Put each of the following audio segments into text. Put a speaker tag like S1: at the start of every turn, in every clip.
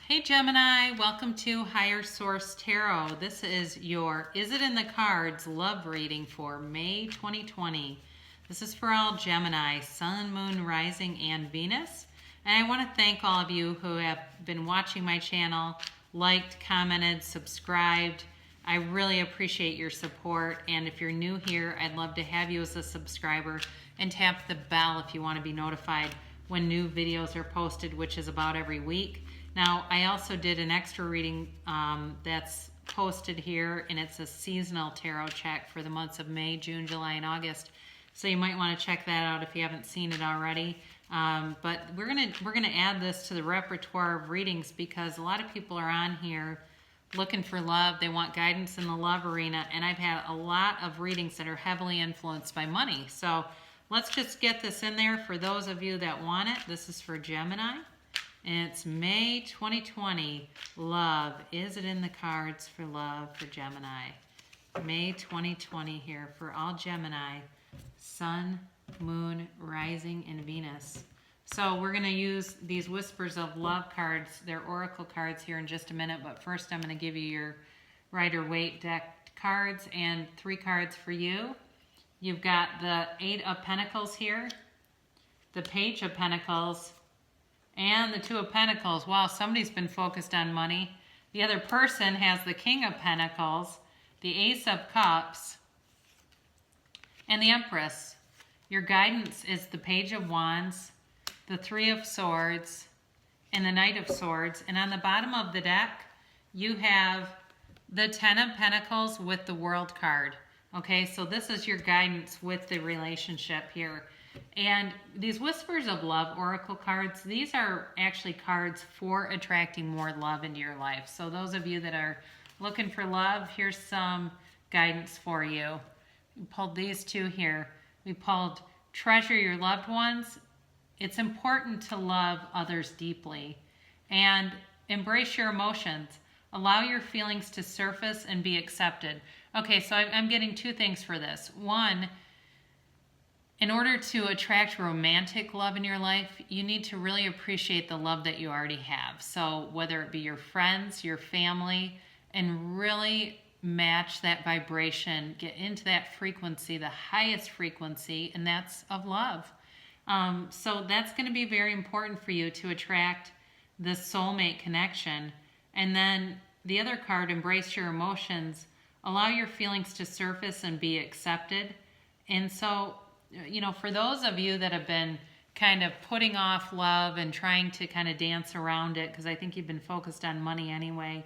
S1: Hey Gemini, welcome to Higher Source Tarot. This is your Is It in the Cards love reading for May 2020. This is for all Gemini, Sun, Moon, Rising, and Venus. And I want to thank all of you who have been watching my channel, liked, commented, subscribed. I really appreciate your support. And if you're new here, I'd love to have you as a subscriber and tap the bell if you want to be notified when new videos are posted, which is about every week. Now, I also did an extra reading that's posted here, and it's a seasonal tarot check for the months of May, June, July, and August. So you might want to check that out if you haven't seen it already. But we're gonna add this to the repertoire of readings because a lot of people are on here looking for love. They want guidance in the love arena, and I've had a lot of readings that are heavily influenced by money. So let's just get this in there for those of you that want it. This is for Gemini. And it's May 2020. Love. Is it in the cards for love for Gemini? May 2020 here for all Gemini. Sun, Moon, Rising, and Venus. So we're going to use these Whispers of Love cards. They're oracle cards here in just a minute. But first I'm going to give you your Rider-Waite deck cards and 3 cards for you. You've got the 8 of Pentacles here. The Page of Pentacles. And the 2 of Pentacles. Wow, somebody's been focused on money. The other person has the King of Pentacles, the Ace of Cups, and the Empress. Your guidance is the Page of Wands, the 3 of Swords, and the Knight of Swords. And on the bottom of the deck, you have the 10 of Pentacles with the World card. Okay, so this is your guidance with the relationship here. And these Whispers of Love oracle cards, these are actually cards for attracting more love into your life. So those of you that are looking for love, here's some guidance for you. We pulled these 2 here. We pulled Treasure Your Loved Ones. It's important to love others deeply. And embrace your emotions. Allow your feelings to surface and be accepted. Okay, so I'm getting 2 things for this. One, in order to attract romantic love in your life, you need to really appreciate the love that you already have. So whether it be your friends, your family, and really match that vibration, get into that frequency, the highest frequency, and that's of love. So that's going to be very important for you to attract the soulmate connection. And then the other card, Embrace Your Emotions, allow your feelings to surface and be accepted. And so, you know, for those of you that have been kind of putting off love and trying to kind of dance around it, because I think you've been focused on money anyway,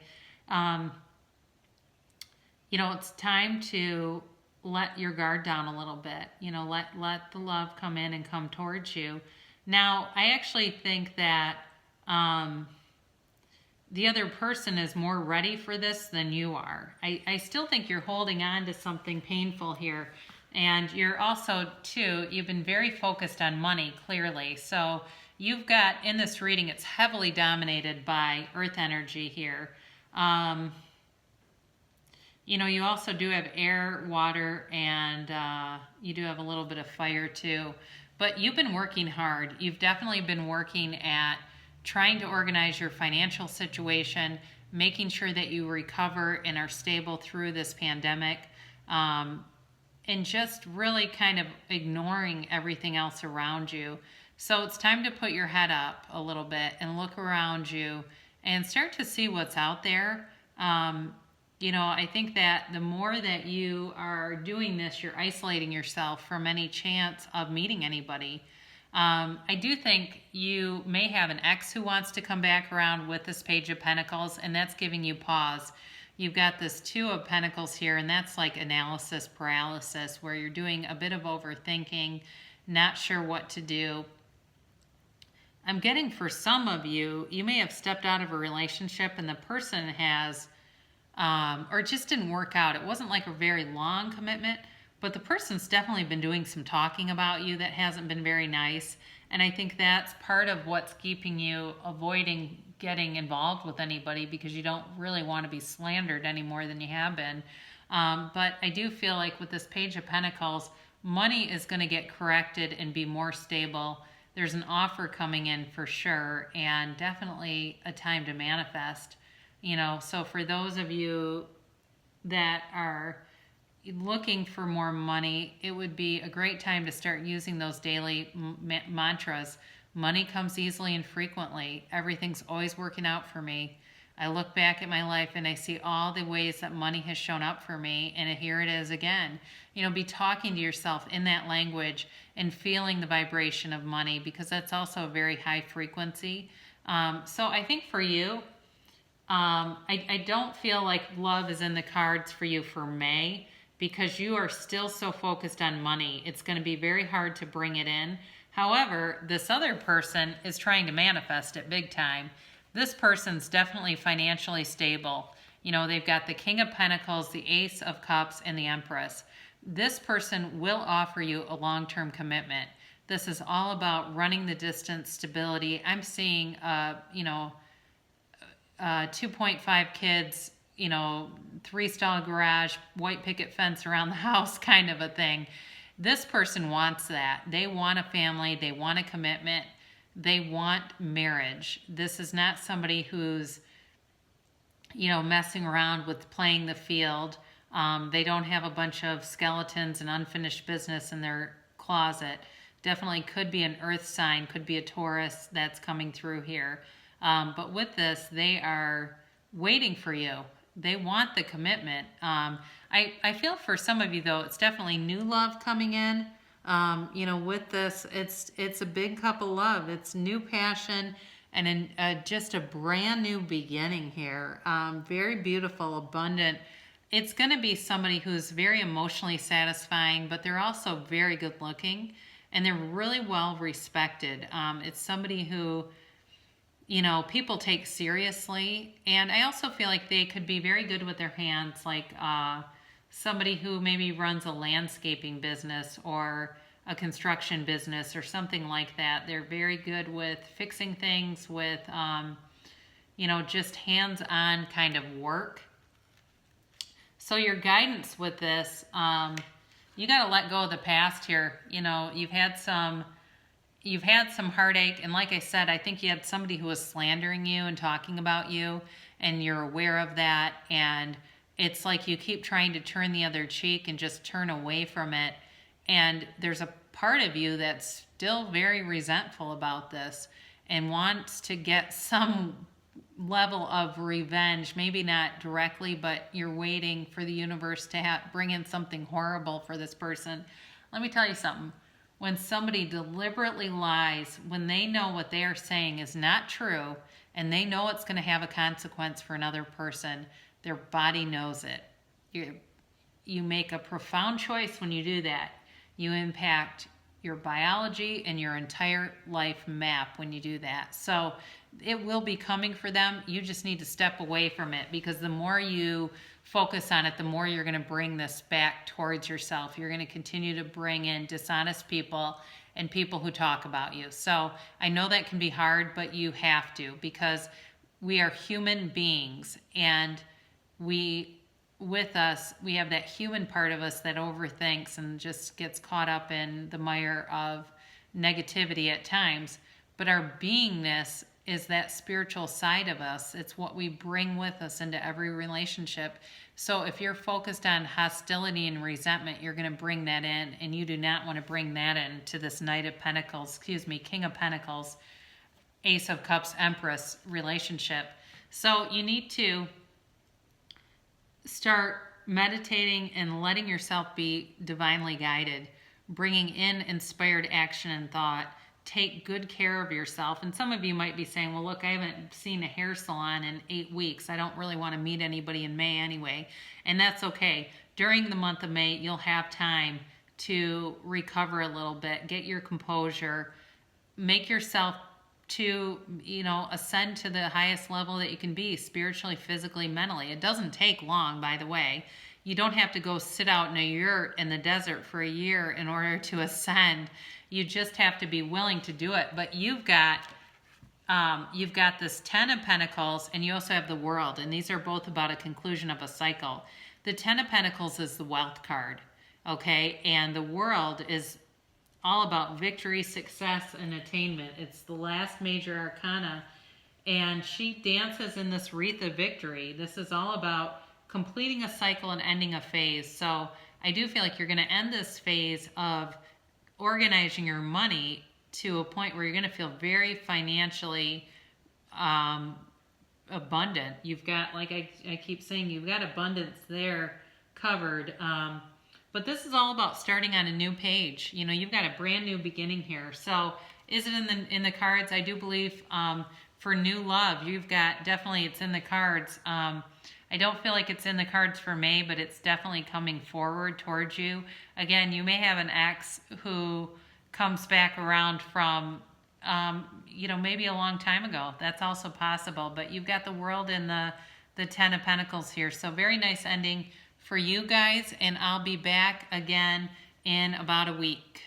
S1: you know, it's time to let your guard down a little bit. You know, let the love come in and come towards you. Now, I actually think that the other person is more ready for this than you are. I still think you're holding on to something painful here. And you're also, too, you've been very focused on money, clearly. So you've got, in this reading, it's heavily dominated by earth energy here. You know, you also do have air, water, and you do have a little bit of fire, too. But you've been working hard. You've definitely been working at trying to organize your financial situation, making sure that you recover and are stable through this pandemic. And just really kind of ignoring everything else around you. So it's time to put your head up a little bit and look around you and start to see what's out there. You know, I think that the more that you are doing this, you're isolating yourself from any chance of meeting anybody. I do think you may have an ex who wants to come back around with this Page of Pentacles, and that's giving you pause. You've got this 2 of Pentacles here, and that's like analysis paralysis, where you're doing a bit of overthinking, not sure what to do. I'm getting for some of you, you may have stepped out of a relationship and the person has, or it just didn't work out. It wasn't like a very long commitment, but the person's definitely been doing some talking about you that hasn't been very nice. And I think that's part of what's keeping you avoiding getting involved with anybody, because you don't really want to be slandered any more than you have been. But I do feel like with this Page of Pentacles, money is going to get corrected and be more stable. there's an offer coming in for sure, and definitely a time to manifest. So for those of you that are looking for more money, it would be a great time to start using those daily mantras. Money comes easily and frequently. Everything's always working out for me. I look back at my life and I see all the ways that money has shown up for me, and here it is again. Be talking to yourself in that language and feeling the vibration of money, because that's also a very high frequency. So I think for you, I don't feel like love is in the cards for you for May, because you are still so focused on money. It's going to be very hard to bring it in. However, this other person is trying to manifest it big time. This person's definitely financially stable. They've got the King of Pentacles, the Ace of Cups, and the Empress. This person will offer you a long-term commitment. This is all about running the distance, stability. I'm seeing, 2.5 kids, 3-stall garage, white picket fence around the house kind of a thing. This person wants that. They want a family. They want a commitment. They want marriage. This is not somebody who's, messing around with playing the field. They don't have a bunch of skeletons and unfinished business in their closet. Definitely could be an earth sign, could be a Taurus that's coming through here. But with this, they are waiting for you. They want the commitment. I feel for some of you, though, it's definitely new love coming in. With this, it's a big cup of love. It's new passion and just a brand new beginning here. Very beautiful, abundant. It's going to be somebody who's very emotionally satisfying, but they're also very good looking, and they're really well respected. It's somebody who, people take seriously, and I also feel like they could be very good with their hands, like somebody who maybe runs a landscaping business or a construction business or something like that. They're very good with fixing things, with, just hands-on kind of work. So your guidance with this, you got to let go of the past here. You've had some heartache, and like I said, I think you had somebody who was slandering you and talking about you, and you're aware of that, and it's like you keep trying to turn the other cheek and just turn away from it. And there's a part of you that's still very resentful about this and wants to get some level of revenge. Maybe not directly, but you're waiting for the universe to bring in something horrible for this person. Let me tell you something. When somebody deliberately lies, when they know what they are saying is not true, and they know it's going to have a consequence for another person, their body knows it. You make a profound choice when you do that. You impact your biology and your entire life map when you do that. So it will be coming for them. You just need to step away from it, because the more you focus on it, the more you're going to bring this back towards yourself. You're going to continue to bring in dishonest people and people who talk about you. So I know that can be hard, but you have to, because we are human beings, and with us, we have that human part of us that overthinks and just gets caught up in the mire of negativity at times. But our beingness is that spiritual side of us. It's what we bring with us into every relationship. So if you're focused on hostility and resentment, you're going to bring that in, and you do not want to bring that into this King of Pentacles, Ace of Cups, Empress relationship. So you need to start meditating and letting yourself be divinely guided, bringing in inspired action and thought. Take good care of yourself. And some of you might be saying, well, look, I haven't seen a hair salon in 8 weeks. I don't really want to meet anybody in May anyway. And that's okay. During the month of May, you'll have time to recover a little bit, get your composure, make yourself to, ascend to the highest level that you can be spiritually, physically, mentally. It doesn't take long, by the way. You don't have to go sit out in a yurt in the desert for a year in order to ascend. You just have to be willing to do it. But you've got this 10 of Pentacles, and you also have the World, and these are both about a conclusion of a cycle. The 10 of Pentacles is the wealth card, okay? And the World is all about victory, success, and attainment. It's the last major arcana, and she dances in this wreath of victory. This is all about completing a cycle and ending a phase. So I do feel like you're going to end this phase of organizing your money to a point where you're going to feel very financially abundant. You've got, like I keep saying, you've got abundance there covered. But this is all about starting on a new page. You know, you've got a brand new beginning here. So is it in the cards? I do believe for new love, you've got, definitely it's in the cards. I don't feel like it's in the cards for May, but it's definitely coming forward towards you. Again, you may have an ex who comes back around from, you know, maybe a long time ago. That's also possible. But you've got the World and the Ten of Pentacles here. So very nice ending for you guys. And I'll be back again in about a week.